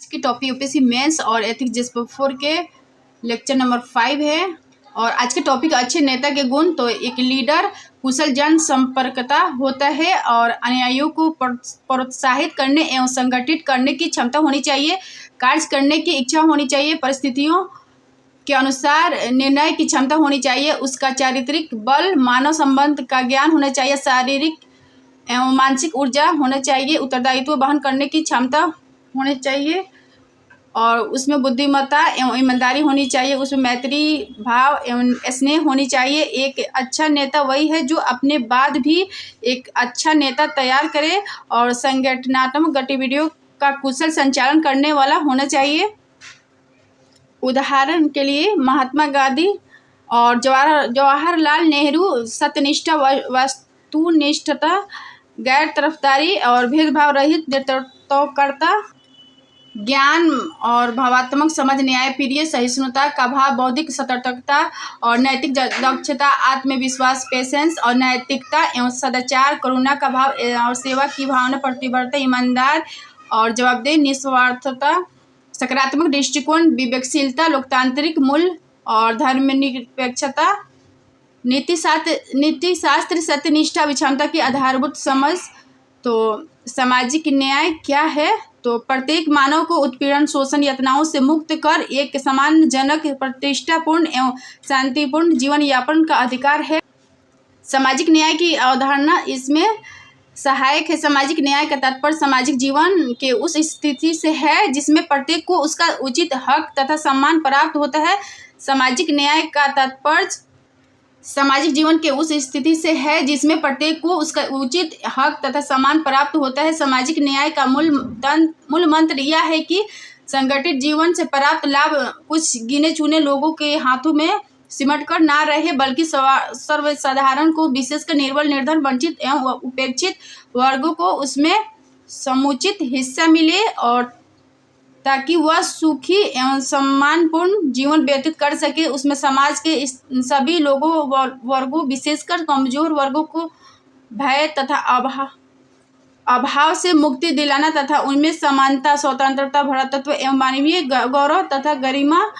की topic UPSC mains और ethics JSP 4 के लेक्चर नंबर 5 है। और आज के टॉपिक अच्छे नेता के गुण। तो एक लीडर कुशल जन संपर्कता होता है और अनुयायियों को प्रोत्साहित करने एवं संगठित करने की क्षमता होनी चाहिए, कार्य करने की इच्छा होनी चाहिए, परिस्थितियों के अनुसार निर्णय की क्षमता होनी चाहिए, उसका चारित्रिक बल, मानव संबंध का ज्ञान होना चाहिए, शारीरिक एवं मानसिक ऊर्जा होना चाहिए, उत्तरदायित्व वहन करने की क्षमता होनी चाहिए और उसमें बुद्धिमत्ता एवं ईमानदारी होनी चाहिए, उसमें मैत्री भाव एवं स्नेह होनी चाहिए। एक अच्छा नेता वही है जो अपने बाद भी एक अच्छा नेता तैयार करे और संगठनात्मक गतिविधियों का कुशल संचालन करने वाला होना चाहिए। उदाहरण के लिए महात्मा गांधी और जवाहरलाल नेहरू सत्यनिष्ठा, वस्तुनिष्ठता, गैर तरफदारी और भेदभाव रहित नेतृत्वकर्ता, ज्ञान और भावात्मक समझ, न्यायप्रिय, सहिष्णुता का भाव, बौद्धिक सतर्कता और नैतिक दक्षता, आत्मविश्वास, पेशेंस और नैतिकता एवं सदाचार, करुणा का भाव और सेवा की भावना, प्रतिबद्धता, ईमानदार और जवाबदेह, निस्वार्थता, सकारात्मक दृष्टिकोण, विवेकशीलता, लोकतांत्रिक मूल्य और धर्मनिरपेक्षता, नीति शास्त्र, सत्यनिष्ठा, विषमता की आधारभूत समझ। तो सामाजिक न्याय क्या है? तो प्रत्येक मानव को उत्पीड़न, शोषण, यातनाओं से मुक्त कर एक सम्मानजनक, प्रतिष्ठापूर्ण एवं शांतिपूर्ण जीवन यापन का अधिकार है। सामाजिक न्याय की अवधारणा इसमें सहायक है। सामाजिक न्याय का तात्पर्य सामाजिक जीवन के उस स्थिति से है जिसमें प्रत्येक को उसका उचित हक तथा सम्मान प्राप्त होता है। सामाजिक न्याय का तात्पर्य सामाजिक जीवन के उस स्थिति से है जिसमें प्रत्येक को उसका उचित हक तथा सम्मान प्राप्त होता है। सामाजिक न्याय का मूल मंत्र यह है कि संगठित जीवन से प्राप्त लाभ कुछ गिने चुने लोगों के हाथों में सिमट कर ना रहे, बल्कि सर्वसाधारण को, विशेषकर निर्बल, निर्धन, वंचित एवं उपेक्षित वर्गों को उसमें समुचित हिस्सा मिले और ताकि वह सुखी एवं सम्मानपूर्ण जीवन व्यतीत कर सके। उसमें समाज के सभी वर्गों, विशेषकर कमजोर वर्गों को भय तथा अभाव से मुक्ति दिलाना तथा उनमें समानता, स्वतंत्रता, भ्रातृत्व एवं मानवीय गौरव तथा गरिमा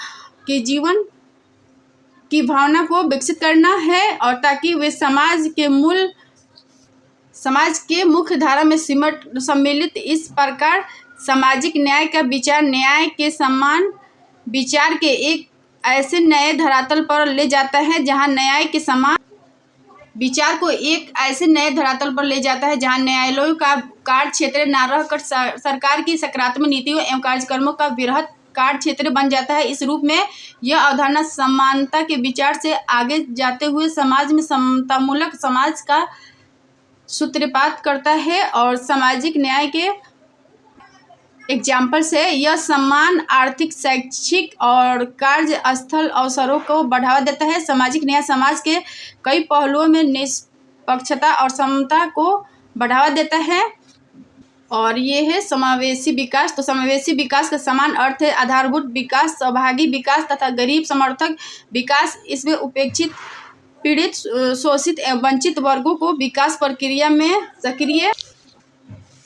के जीवन की भावना को विकसित करना है और ताकि वे समाज के मुख्य धारा में सम्मिलित। इस प्रकार सामाजिक न्याय का विचार न्याय के समान विचार के एक ऐसे नए धरातल पर ले जाता है जहां न्याय के समान विचार को एक ऐसे नए धरातल पर ले जाता है जहां न्यायालयों का कार्य क्षेत्र न रहकर सरकार की सकारात्मक नीतियों एवं कार्यक्रमों का वृहद कार्य क्षेत्र बन जाता है। इस रूप में यह अवधारणा समानता के विचार से आगे जाते हुए समाज में समतामूलक समाज का सूत्रपात करता है और सामाजिक न्याय के एग्जाम्पल से यह सम्मान, आर्थिक, शैक्षिक और कार्यस्थल अवसरों को बढ़ावा देता है। सामाजिक न्याय समाज के कई पहलुओं में निष्पक्षता और समता को बढ़ावा देता है और ये है समावेशी विकास। तो समावेशी विकास का समान अर्थ है आधारभूत विकास, सहभागी विकास तथा गरीब समर्थक विकास। इसमें उपेक्षित, पीड़ित, शोषित एवं वंचित वर्गों को विकास प्रक्रिया में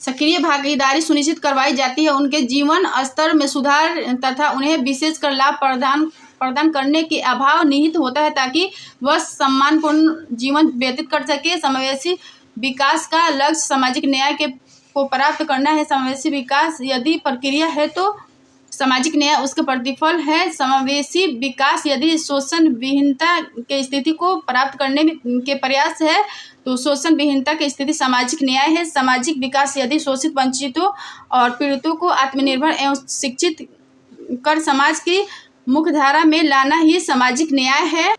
सक्रिय भागीदारी सुनिश्चित करवाई जाती है। उनके जीवन स्तर में सुधार तथा उन्हें विशेषकर लाभ प्रदान करने के अभाव निहित होता है ताकि वह सम्मानपूर्ण जीवन व्यतीत कर सके। समावेशी विकास का लक्ष्य सामाजिक न्याय को प्राप्त करना है। समावेशी विकास यदि प्रक्रिया है तो सामाजिक न्याय उसका प्रतिफल है। समावेशी विकास यदि शोषण विहीनता के स्थिति को प्राप्त करने के प्रयास है तो शोषण विहीनता की स्थिति सामाजिक न्याय है। सामाजिक विकास यदि शोषित, वंचितों और पीड़ितों को आत्मनिर्भर एवं शिक्षित कर समाज की मुख्य धारा में लाना ही सामाजिक न्याय है।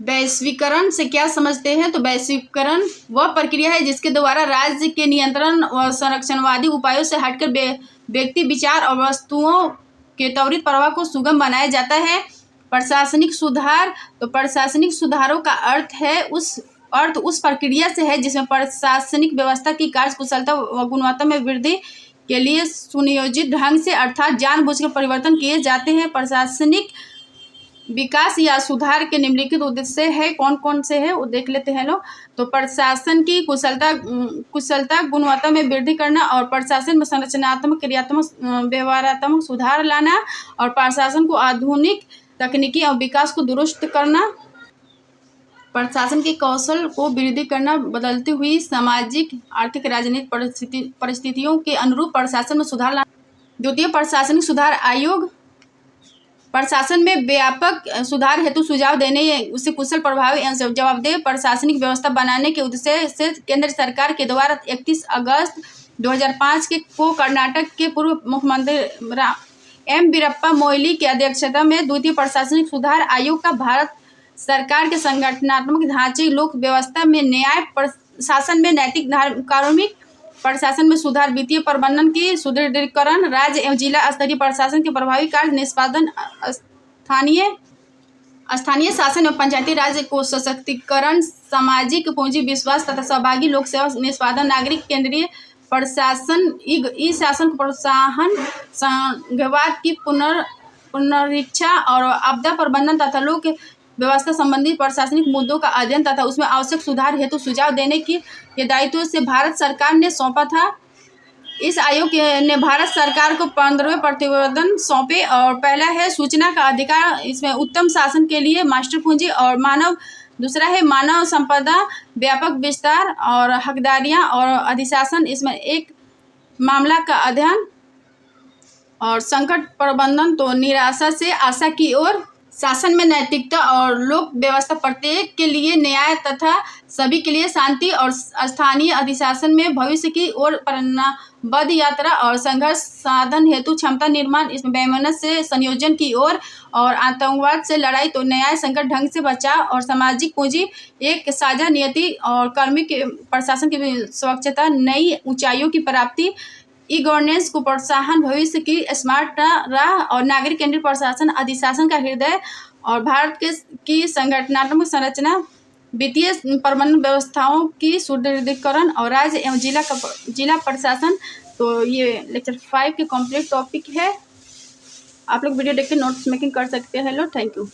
वैश्वीकरण से क्या समझते हैं? तो वैश्वीकरण वह प्रक्रिया है जिसके द्वारा राज्य के नियंत्रण और संरक्षणवादी उपायों से हटकर व्यक्ति, विचार और वस्तुओं के त्वरित प्रवाह को सुगम बनाया जाता है। प्रशासनिक सुधार, तो प्रशासनिक सुधारों का अर्थ उस प्रक्रिया से है जिसमें प्रशासनिक व्यवस्था की कार्यकुशलता व गुणवत्ता में वृद्धि के लिए सुनियोजित ढंग से अर्थात जानबूझकर परिवर्तन किए जाते हैं। प्रशासनिक विकास या सुधार के निम्नलिखित उद्देश्य है, कौन कौन से है वो देख लेते हैं लोग। तो प्रशासन की कुशलता गुणवत्ता में वृद्धि करना और प्रशासन में संरचनात्मक क्रियात्मक व्यवहारात्मक सुधार लाना और प्रशासन को आधुनिक तकनीकी और विकास को दुरुस्त करना, प्रशासन के कौशल को वृद्धि करना, बदलती हुई सामाजिक आर्थिक राजनीतिक परिस्थितियों के अनुरूप प्रशासन में सुधार लाना। द्वितीय, प्रशासनिक सुधार आयोग प्रशासन में व्यापक सुधार हेतु सुझाव देने, उसे कुशल, प्रभावी एवं जवाबदेह प्रशासनिक व्यवस्था बनाने के उद्देश्य से केंद्र सरकार के द्वारा 31 अगस्त 2005 को कर्नाटक के पूर्व मुख्यमंत्री एम वीरप्पा मोइली की अध्यक्षता में द्वितीय प्रशासनिक सुधार आयोग का भारत सरकार के संगठनात्मक ढांचे, लोक व्यवस्था में न्याय, प्रशासन में नैतिक कार्मिक प्रशासन में सुधार, वित्तीय प्रबंधन की सुदृढ़ीकरण, राज्य एवं जिला स्तरीय प्रशासन के प्रभावी कार्य निष्पादन, स्थानीय शासन एवं पंचायती राज को सशक्तिकरण, सामाजिक पूंजी विश्वास तथा सहभागी लोक सेवा निष्पादन, नागरिक केंद्रीय प्रशासन, ई शासन को प्रोत्साहन, संघवाद की पुनरीक्षा और आपदा प्रबंधन तथा लोक व्यवस्था संबंधी प्रशासनिक मुद्दों का अध्ययन तथा उसमें आवश्यक सुधार हेतु सुझाव देने के दायित्व से भारत सरकार ने सौंपा था। इस आयोग ने भारत सरकार को 15वें प्रतिवेदन सौंपे और पहला है सूचना का अधिकार, इसमें उत्तम शासन के लिए मास्टर पूंजी और दूसरा है मानव संपदा व्यापक विस्तार और हकदारियां और अधिशासन, इसमें एक मामला का अध्ययन और संकट प्रबंधन, तो निराशा से आशा की ओर, शासन में नैतिकता और लोक व्यवस्था, प्रत्येक के लिए न्याय तथा सभी के लिए शांति और स्थानीय अधिशासन में भविष्य की ओर प्रेरणाबद्ध यात्रा और संघर्ष साधन हेतु क्षमता निर्माण, इसमें वैमनस्य से संयोजन की ओर और आतंकवाद से लड़ाई, तो न्याय संकट ढंग से बचाव और सामाजिक पूंजी, एक साझा नियति और कार्मिक प्रशासन की स्वच्छता, नई ऊंचाइयों की प्राप्ति, ई गवर्नेंस को प्रोत्साहन, भविष्य की स्मार्ट राह और नागरिक केंद्रीय प्रशासन अधिशासन का हृदय और भारत की संगठनात्मक संरचना, वित्तीय प्रबंधन व्यवस्थाओं की सुदृढ़ीकरण और राज्य एवं जिला प्रशासन। तो ये लेक्चर 5 के कंप्लीट टॉपिक है। आप लोग वीडियो देख के नोट्स मेकिंग कर सकते हैं। Hello, thank you.